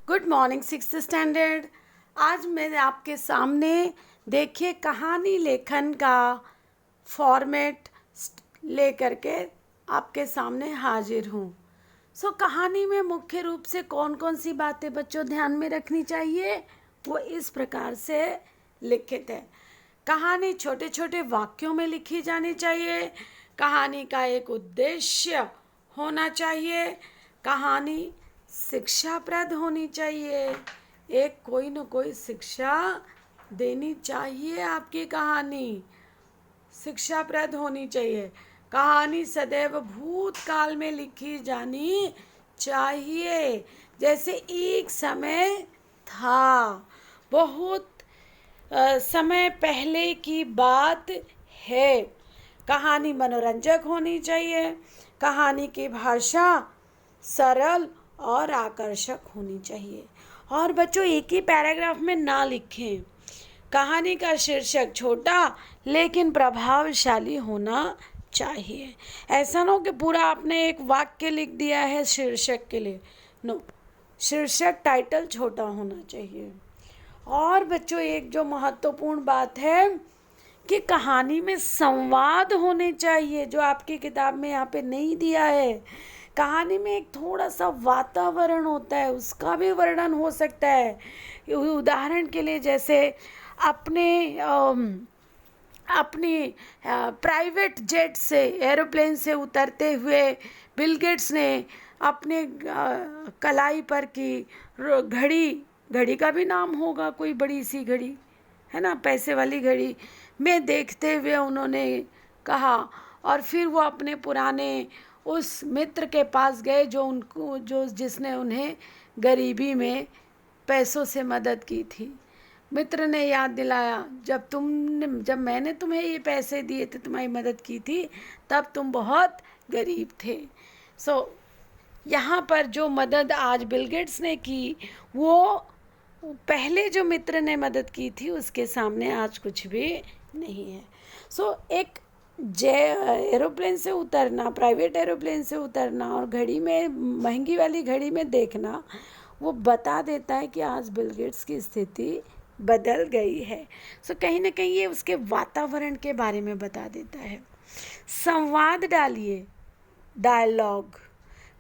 Good morning sixth standard. आज मैं आपके सामने देखिए कहानी लेखन का फॉर्मेट लेकर के आपके सामने हाजिर हूँ। कहानी में मुख्य रूप से कौन कौन सी बातें बच्चों ध्यान में रखनी चाहिए, वो इस प्रकार से लिखित है। कहानी छोटे छोटे वाक्यों में लिखी जानी चाहिए। कहानी का एक उद्देश्य होना चाहिए। कहानी शिक्षाप्रद होनी चाहिए। एक कोई न कोई शिक्षा देनी चाहिए। आपकी कहानी शिक्षाप्रद होनी चाहिए। कहानी सदैव भूतकाल में लिखी जानी चाहिए। जैसे एक समय था, बहुत समय पहले की बात है। कहानी मनोरंजक होनी चाहिए। कहानी की भाषा सरल और आकर्षक होनी चाहिए। और बच्चों एक ही पैराग्राफ में ना लिखें। कहानी का शीर्षक छोटा लेकिन प्रभावशाली होना चाहिए। ऐसा ना हो कि पूरा आपने एक वाक्य लिख दिया है शीर्षक के लिए। नो, शीर्षक टाइटल छोटा होना चाहिए। और बच्चों एक जो महत्वपूर्ण बात है कि कहानी में संवाद होने चाहिए, जो आपकी किताब में यहाँ पे नहीं दिया है। कहानी में एक थोड़ा सा वातावरण होता है, उसका भी वर्णन हो सकता है। उदाहरण के लिए जैसे अपनी प्राइवेट जेट से, एरोप्लेन से उतरते हुए बिल गेट्स ने अपने कलाई पर की घड़ी का भी नाम होगा, कोई बड़ी सी घड़ी है ना, पैसे वाली घड़ी में देखते हुए उन्होंने कहा। और फिर वो अपने पुराने उस मित्र के पास गए जो जिसने उन्हें गरीबी में पैसों से मदद की थी। मित्र ने याद दिलाया, जब मैंने तुम्हें ये पैसे दिए थे, तुम्हारी मदद की थी, तब तुम बहुत गरीब थे। यहाँ पर जो मदद आज बिल गेट्स ने की, वो पहले जो मित्र ने मदद की थी उसके सामने आज कुछ भी नहीं है। एक एरोप्लेन से उतरना, प्राइवेट एरोप्लेन से उतरना और घड़ी में, महंगी वाली घड़ी में देखना, वो बता देता है कि आज बिल गेट्स की स्थिति बदल गई है। कहीं ना कहीं ये उसके वातावरण के बारे में बता देता है। संवाद डालिए, डायलॉग।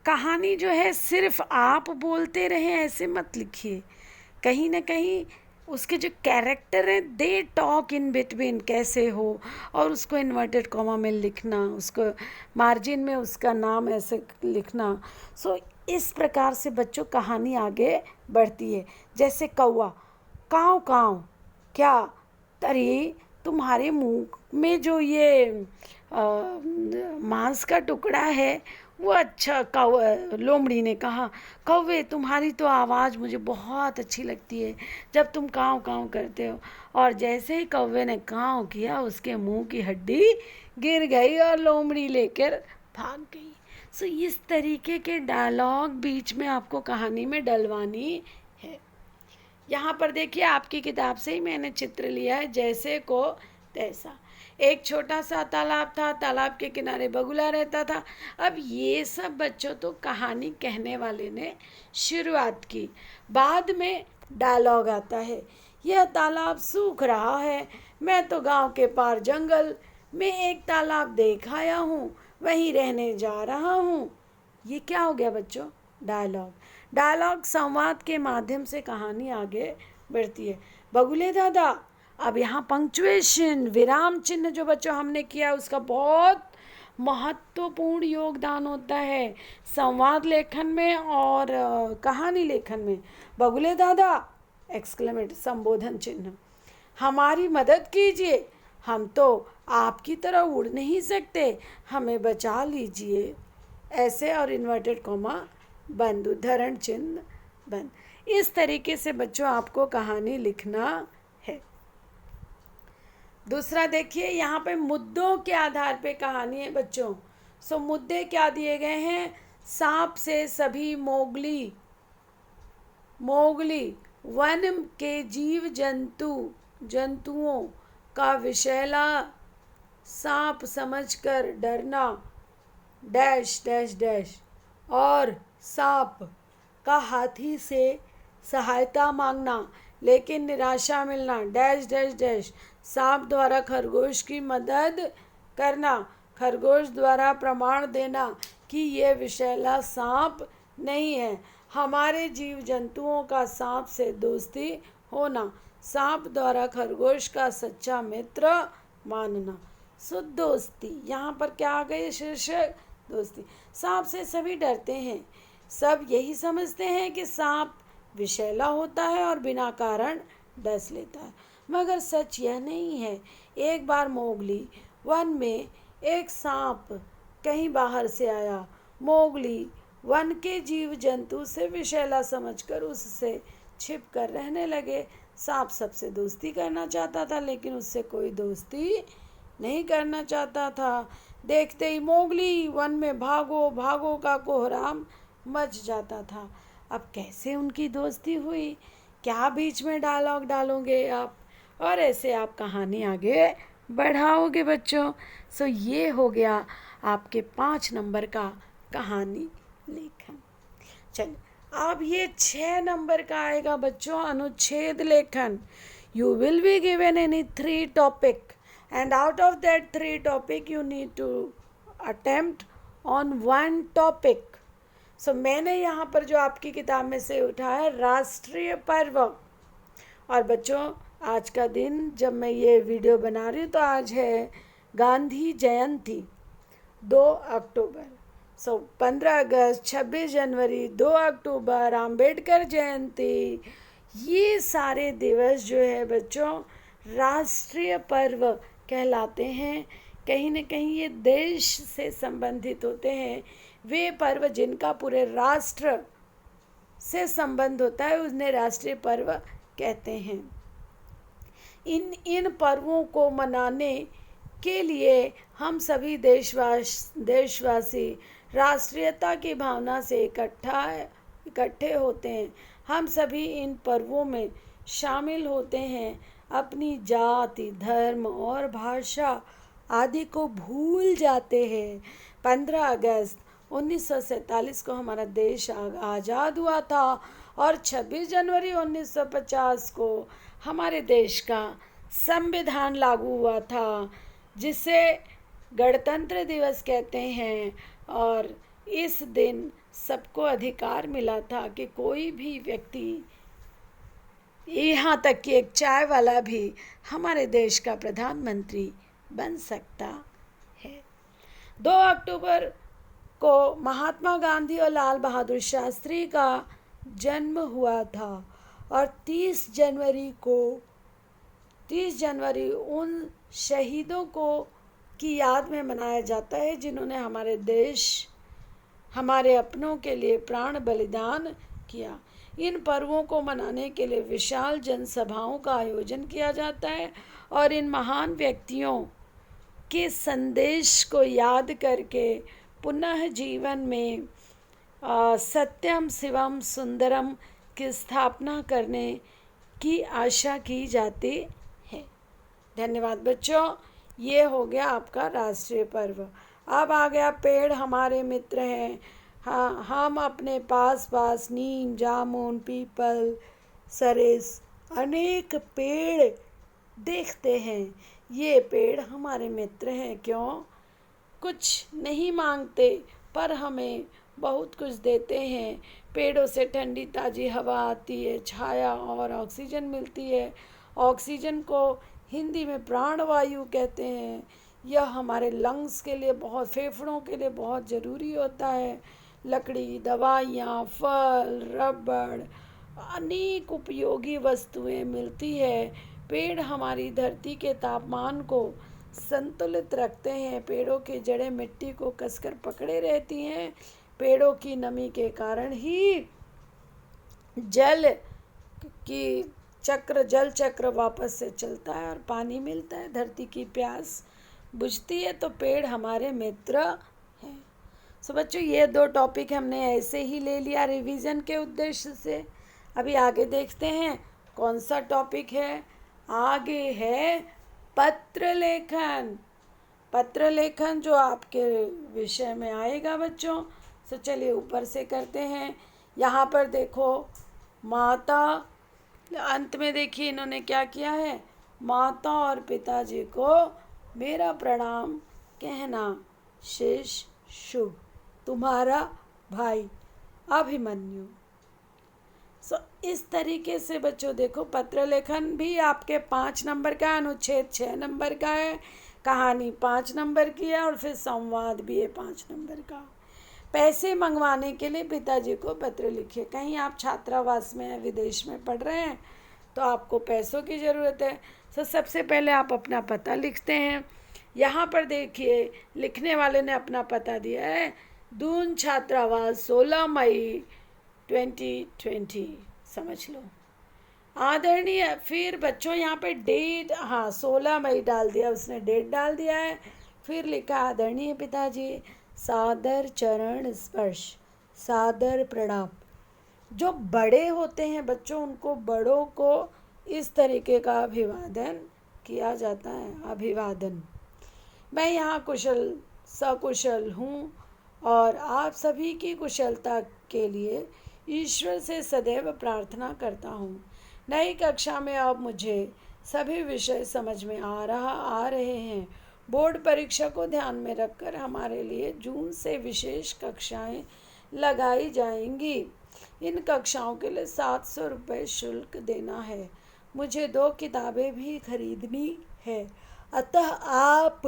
कहानी जो है सिर्फ आप बोलते रहें ऐसे मत लिखिए। कहीं ना कहीं उसके जो कैरेक्टर हैं, दे टॉक इन बिटवीन, कैसे हो, और उसको इन्वर्टेड कॉमा में लिखना, उसको मार्जिन में उसका नाम ऐसे लिखना। इस प्रकार से बच्चों कहानी आगे बढ़ती है। जैसे कौवा, काँव काँव, क्या, अरे तुम्हारे मुंह में जो ये मांस का टुकड़ा है वो अच्छा, लोमड़ी ने कहा, कौवे तुम्हारी तो आवाज़ मुझे बहुत अच्छी लगती है जब तुम काँव काँव करते हो। और जैसे ही कौवे ने काँव किया, उसके मुंह की हड्डी गिर गई और लोमड़ी लेकर भाग गई। इस तरीके के डायलॉग बीच में आपको कहानी में डलवानी है। यहाँ पर देखिए आपकी किताब से ही मैंने चित्र लिया है, जैसे को तैसा। एक छोटा सा तालाब था, तालाब के किनारे बगुला रहता था। अब ये सब बच्चों तो कहानी कहने वाले ने शुरुआत की, बाद में डायलॉग आता है। यह तालाब सूख रहा है, मैं तो गांव के पार जंगल में एक तालाब देख आया हूँ, वहीं रहने जा रहा हूँ। ये क्या हो गया बच्चों? डायलॉग। डायलॉग संवाद के माध्यम से कहानी आगे बढ़ती है। बगुले दादा, अब यहाँ पंक्चुएशन, विराम चिन्ह जो बच्चों हमने किया, उसका बहुत महत्वपूर्ण योगदान होता है संवाद लेखन में और कहानी लेखन में। बगुले दादा, एक्सक्लेमेट, संबोधन चिन्ह, हमारी मदद कीजिए, हम तो आपकी तरह उड़ नहीं सकते, हमें बचा लीजिए, ऐसे, और इन्वर्टेड कॉमा बंद, उद्धरण चिन्ह बंद। इस तरीके से बच्चों आपको कहानी लिखना है। दूसरा देखिए, यहाँ पे मुद्दों के आधार पे कहानी है बच्चों। मुद्दे क्या दिए गए हैं? सांप से सभी मोगली वन के जीव जंतुओं का विषैला सांप समझकर डरना, डैश डैश डैश, और सांप का हाथी से सहायता मांगना लेकिन निराशा मिलना, डैश डैश डैश। सांप द्वारा खरगोश की मदद करना, खरगोश द्वारा प्रमाण देना कि ये विषैला सांप नहीं है। हमारे जीव जंतुओं का सांप से दोस्ती होना, सांप द्वारा खरगोश का सच्चा मित्र मानना। सो दोस्ती, यहाँ पर क्या आ गई शीर्षक? दोस्ती। सांप से सभी डरते हैं, सब यही समझते हैं कि सांप विषैला होता है और बिना कारण डस लेता है, मगर सच यह नहीं है। एक बार मोगली वन में एक सांप कहीं बाहर से आया। मोगली वन के जीव जंतु से विषैला समझकर उससे छिप कर रहने लगे। सांप सबसे दोस्ती करना चाहता था लेकिन उससे कोई दोस्ती नहीं करना चाहता था। देखते ही मोगली वन में भागो भागो का कोहराम मच जाता था। अब कैसे उनकी दोस्ती हुई? क्या बीच में डायलॉग डालोगे आप और ऐसे आप कहानी आगे बढ़ाओगे बच्चों? सो ये हो गया आपके 5 नंबर का कहानी लेखन। चलिए अब ये 6 नंबर का आएगा बच्चों, अनुच्छेद लेखन। You will be given any 3 topic and out of that 3 topic you need to attempt on 1 topic. So मैंने यहाँ पर जो आपकी किताब में से उठाया राष्ट्रीय पर्व। और बच्चों आज का दिन जब मैं ये वीडियो बना रही हूँ तो आज है गांधी जयंती 2 अक्टूबर। सो 15 अगस्त, 26 जनवरी, 2 अक्टूबर, अम्बेडकर जयंती, ये सारे दिवस जो है बच्चों राष्ट्रीय पर्व कहलाते हैं। कहीं न कहीं ये देश से संबंधित होते हैं। वे पर्व जिनका पूरे राष्ट्र से संबंध होता है उन्हें राष्ट्रीय पर्व कहते हैं। इन पर्वों को मनाने के लिए हम सभी देशवासी राष्ट्रीयता की भावना से इकट्ठे होते हैं। हम सभी इन पर्वों में शामिल होते हैं, अपनी जाति, धर्म और भाषा आदि को भूल जाते हैं। 15 अगस्त 1947 को हमारा देश आज़ाद हुआ था और 26 जनवरी 1950 को हमारे देश का संविधान लागू हुआ था, जिसे गणतंत्र दिवस कहते हैं। और इस दिन सबको अधिकार मिला था कि कोई भी व्यक्ति, यहाँ तक कि एक चाय वाला भी हमारे देश का प्रधानमंत्री बन सकता है। 2 अक्टूबर को महात्मा गांधी और लाल बहादुर शास्त्री का जन्म हुआ था और 30 जनवरी उन शहीदों को की याद में मनाया जाता है जिन्होंने हमारे देश, हमारे अपनों के लिए प्राण बलिदान किया। इन पर्वों को मनाने के लिए विशाल जनसभाओं का आयोजन किया जाता है और इन महान व्यक्तियों के संदेश को याद करके पुनः जीवन में सत्यम शिवम सुंदरम की स्थापना करने की आशा की जाती है। धन्यवाद बच्चों, ये हो गया आपका राष्ट्रीय पर्व। अब आ गया पेड़ हमारे मित्र हैं। हाँ, हम अपने पास नीम, जामुन, पीपल, सरेस अनेक पेड़ देखते हैं। ये पेड़ हमारे मित्र हैं। क्यों? कुछ नहीं मांगते पर हमें बहुत कुछ देते हैं। पेड़ों से ठंडी ताज़ी हवा आती है, छाया और ऑक्सीजन मिलती है। ऑक्सीजन को हिंदी में प्राणवायु कहते हैं। यह हमारे लंग्स के लिए बहुत, फेफड़ों के लिए बहुत ज़रूरी होता है। लकड़ी, दवाइयाँ, फल, रबड़, अनेक उपयोगी वस्तुएं मिलती है। पेड़ हमारी धरती के तापमान को संतुलित रखते हैं। पेड़ों की जड़ें मिट्टी को कसकर पकड़े रहती हैं। पेड़ों की नमी के कारण ही जल चक्र वापस से चलता है और पानी मिलता है। धरती की प्यास बुझती है तो पेड़ हमारे मित्र हैं। सो बच्चों, ये 2 टॉपिक हमने ऐसे ही ले लिया रिवीजन के उद्देश्य से। अभी आगे देखते हैं कौन सा टॉपिक है। आगे है पत्र लेखन। पत्र लेखन जो आपके विषय में आएगा बच्चों। सो चलिए ऊपर से करते हैं। यहाँ पर देखो, माता, अंत में देखिए इन्होंने क्या किया है, माता और पिताजी को मेरा प्रणाम कहना। शेष शुभ, तुम्हारा भाई अभिमन्यु। इस तरीके से बच्चों देखो, पत्र लेखन भी आपके 5 नंबर का, अनुच्छेद 6 नंबर का है, कहानी 5 नंबर की है, और फिर संवाद भी है 5 नंबर का। पैसे मंगवाने के लिए पिताजी को पत्र लिखिए। कहीं आप छात्रावास में हैं, विदेश में पढ़ रहे हैं, तो आपको पैसों की ज़रूरत है, तो सबसे पहले आप अपना पता लिखते हैं। यहाँ पर देखिए लिखने वाले ने अपना पता दिया है, दून छात्रावास, 16 मई 2020, समझ लो। आदरणीय, फिर बच्चों यहाँ पे डेट, हाँ 16 मई डाल दिया उसने, डेट डाल दिया है। फिर लिखा, आदरणीय पिताजी, सादर चरण स्पर्श, सादर प्रणाम। जो बड़े होते हैं बच्चों, उनको बड़ों को इस तरीके का अभिवादन किया जाता है, अभिवादन। मैं यहाँ कुशल सकुशल हूँ और आप सभी की कुशलता के लिए ईश्वर से सदैव प्रार्थना करता हूँ। नई कक्षा में अब मुझे सभी विषय समझ में आ रहे हैं। बोर्ड परीक्षा को ध्यान में रखकर हमारे लिए जून से विशेष कक्षाएं लगाई जाएंगी। इन कक्षाओं के लिए 700 रुपये शुल्क देना है। मुझे 2 किताबें भी खरीदनी है, अतः आप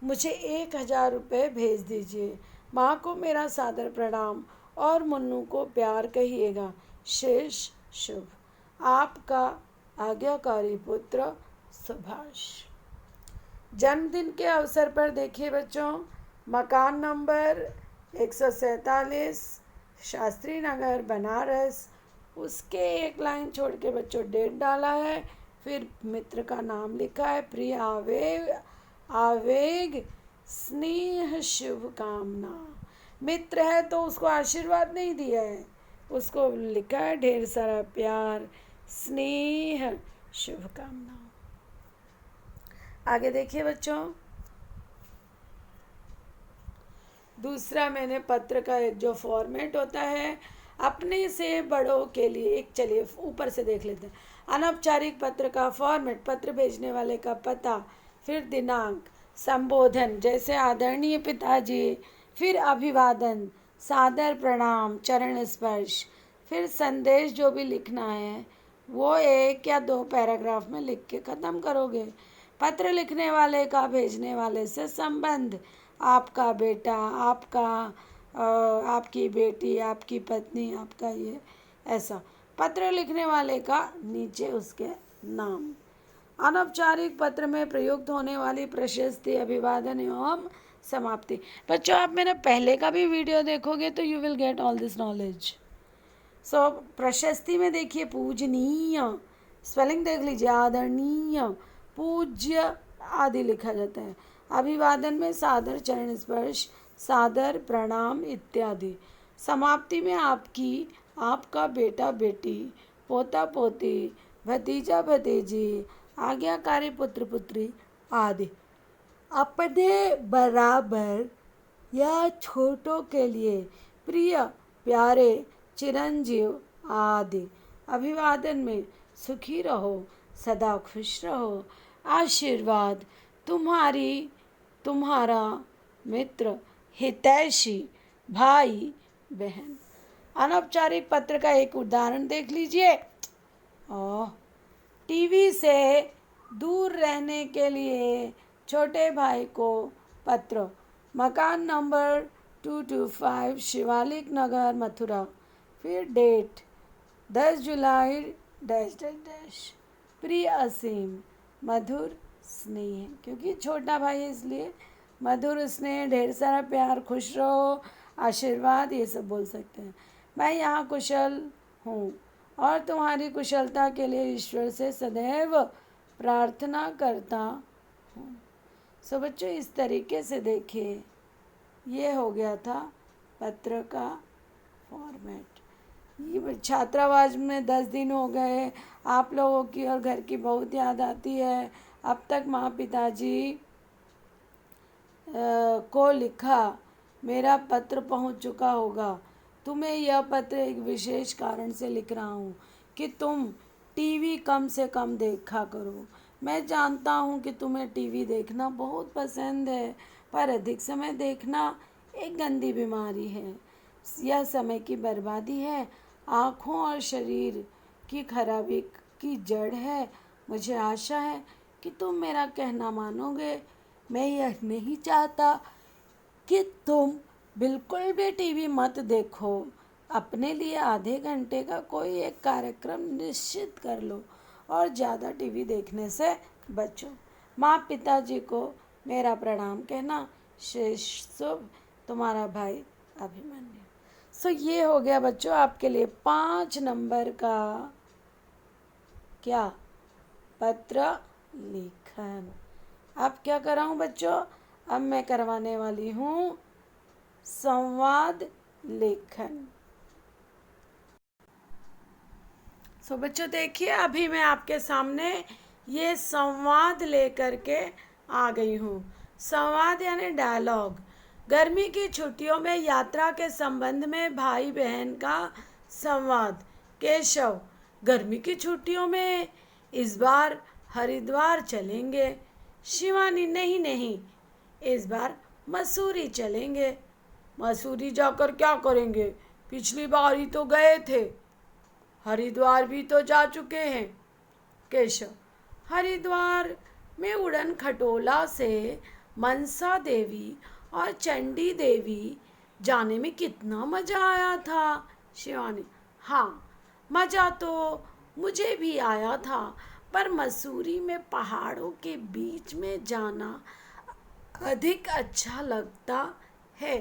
मुझे 1000 रुपये भेज दीजिए। माँ को मेरा सादर प्रणाम और मुन्नू को प्यार कहिएगा। शेष शुभ, आपका आज्ञाकारी पुत्र सुभाष। जन्मदिन के अवसर पर देखिए बच्चों, मकान नंबर 147, शास्त्री नगर, बनारस, उसके एक लाइन छोड़ के बच्चों डेट डाला है। फिर मित्र का नाम लिखा है, प्रिय आवेग स्नेह शुभकामना। मित्र है तो उसको आशीर्वाद नहीं दिया है, उसको लिखा है ढेर सारा प्यार, स्नेह, शुभकामना। आगे देखिए बच्चों, दूसरा मैंने पत्र का एक जो फॉर्मेट होता है अपने से बड़ों के लिए, एक चलिए ऊपर से देख लेते हैं। अनौपचारिक पत्र का फॉर्मेट, पत्र भेजने वाले का पता, फिर दिनांक, संबोधन जैसे आदरणीय पिताजी, फिर अभिवादन, सादर प्रणाम, चरण स्पर्श, फिर संदेश जो भी लिखना है वो 1 या 2 पैराग्राफ में लिख के ख़त्म करोगे। पत्र लिखने वाले का भेजने वाले से संबंध, आपका बेटा, आपकी बेटी, आपकी पत्नी, आपका ये, ऐसा। पत्र लिखने वाले का नीचे उसके नाम। अनौपचारिक पत्र में प्रयुक्त होने वाली प्रशस्ति, अभिवादन एवं समाप्ति। बच्चों आप मेरा पहले का भी वीडियो देखोगे तो you will get all this knowledge. So प्रशस्ति में देखिए पूजनीय, स्पेलिंग देख लीजिए, आदरणीय, पूज्य आदि लिखा जाता है। अभिवादन में सादर चरण स्पर्श, सादर प्रणाम इत्यादि। समाप्ति में आपकी, आपका बेटा बेटी, पोता पोती, भतीजा भतीजी, आज्ञाकारी पुत्र पुत्री आदि। अपने बराबर या छोटों के लिए प्रिय प्यारे चिरंजीव आदि। अभिवादन में सुखी रहो, सदा खुश रहो, आशीर्वाद तुम्हारी, तुम्हारा मित्र, हितैषी, भाई बहन। अनौपचारिक पत्र का एक उदाहरण देख लीजिए। टीवी से दूर रहने के लिए छोटे भाई को पत्र, मकान नंबर 225, शिवालिक नगर, मथुरा, फिर डेट 10 जुलाई डैश डैश डैश। प्रिय असीम, मधुर स्नेह, क्योंकि छोटा भाई है इसलिए मधुर स्नेह, ढेर सारा प्यार, खुश रहो, आशीर्वाद, ये सब बोल सकते हैं। मैं यहाँ कुशल हूँ और तुम्हारी कुशलता के लिए ईश्वर से सदैव प्रार्थना करता हूँ। सो बच्चों इस तरीके से देखिए, ये हो गया था पत्र का फॉर्मेट। ये छात्रावास में 10 दिन हो गए, आप लोगों की और घर की बहुत याद आती है। अब तक माँ पिताजी को लिखा, मेरा पत्र पहुंच चुका होगा। तुम्हें यह पत्र एक विशेष कारण से लिख रहा हूँ कि तुम टीवी कम से कम देखा करो। मैं जानता हूँ कि तुम्हें टीवी देखना बहुत पसंद है, पर अधिक समय देखना एक गंदी बीमारी है। यह समय की बर्बादी है, आँखों और शरीर की खराबी की जड़ है। मुझे आशा है कि तुम मेरा कहना मानोगे। मैं यह नहीं चाहता कि तुम बिल्कुल भी टीवी मत देखो। अपने लिए आधे घंटे का कोई एक कार्यक्रम निश्चित कर लो और ज़्यादा टीवी देखने से बचो। माँ पिताजी को मेरा प्रणाम कहना। शेष शुभ, तुम्हारा भाई अभिमन्यु। सो ये हो गया बच्चों आपके लिए 5 नंबर का क्या पत्र लेखन। अब क्या कर रहा हूँ बच्चों, अब मैं करवाने वाली हूँ संवाद लेखन। सो बच्चों देखिए, अभी मैं आपके सामने ये संवाद लेकर के आ गई हूँ। संवाद यानी डायलॉग। गर्मी की छुट्टियों में यात्रा के संबंध में भाई बहन का संवाद। केशव, गर्मी की छुट्टियों में इस बार हरिद्वार चलेंगे। शिवानी, नहीं नहीं, इस बार मसूरी चलेंगे। मसूरी जाकर क्या करेंगे, पिछली बार ही तो गए थे। हरिद्वार भी तो जा चुके हैं। केशव, हरिद्वार में उड़न खटोला से मनसा देवी और चंडी देवी जाने में कितना मज़ा आया था। शिवानी, हाँ, मज़ा तो मुझे भी आया था, पर मसूरी में पहाड़ों के बीच में जाना अधिक अच्छा लगता है।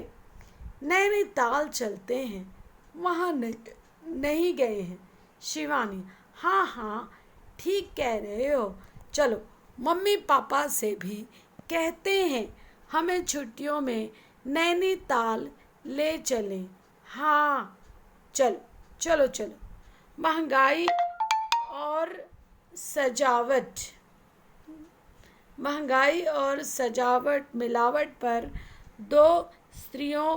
नैनीताल चलते हैं, वहाँ नहीं गए हैं। शिवानी, हाँ हाँ, ठीक कह रहे हो। चलो मम्मी पापा से भी कहते हैं हमें छुट्टियों में नैनीताल ले चलें। हाँ, चलो चलो चलो। महंगाई और सजावट। महंगाई और सजावट मिलावट पर 2 स्त्रियों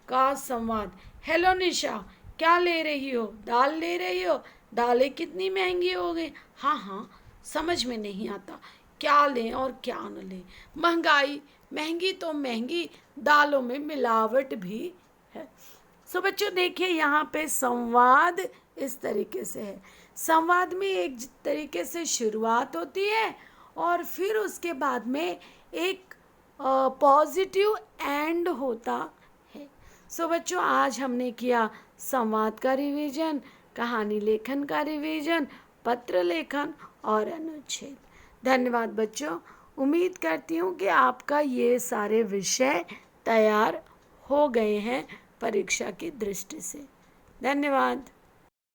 का संवाद। हेलो निशा, क्या ले रही हो? दाल ले रही हो? दालें कितनी महंगी हो गई। हाँ हाँ, समझ में नहीं आता क्या लें और क्या न लें। महंगाई, महंगी तो महंगी, दालों में मिलावट भी है। सो बच्चों देखिए, यहाँ पे संवाद इस तरीके से है। संवाद में एक तरीके से शुरुआत होती है और फिर उसके बाद में एक पॉजिटिव एंड होता है। सो बच्चों, आज हमने किया संवाद का रिवीजन, कहानी लेखन का रिवीजन, पत्र लेखन और अनुच्छेद। धन्यवाद बच्चों। उम्मीद करती हूँ कि आपका ये सारे विषय तैयार हो गए हैं परीक्षा की दृष्टि से। धन्यवाद।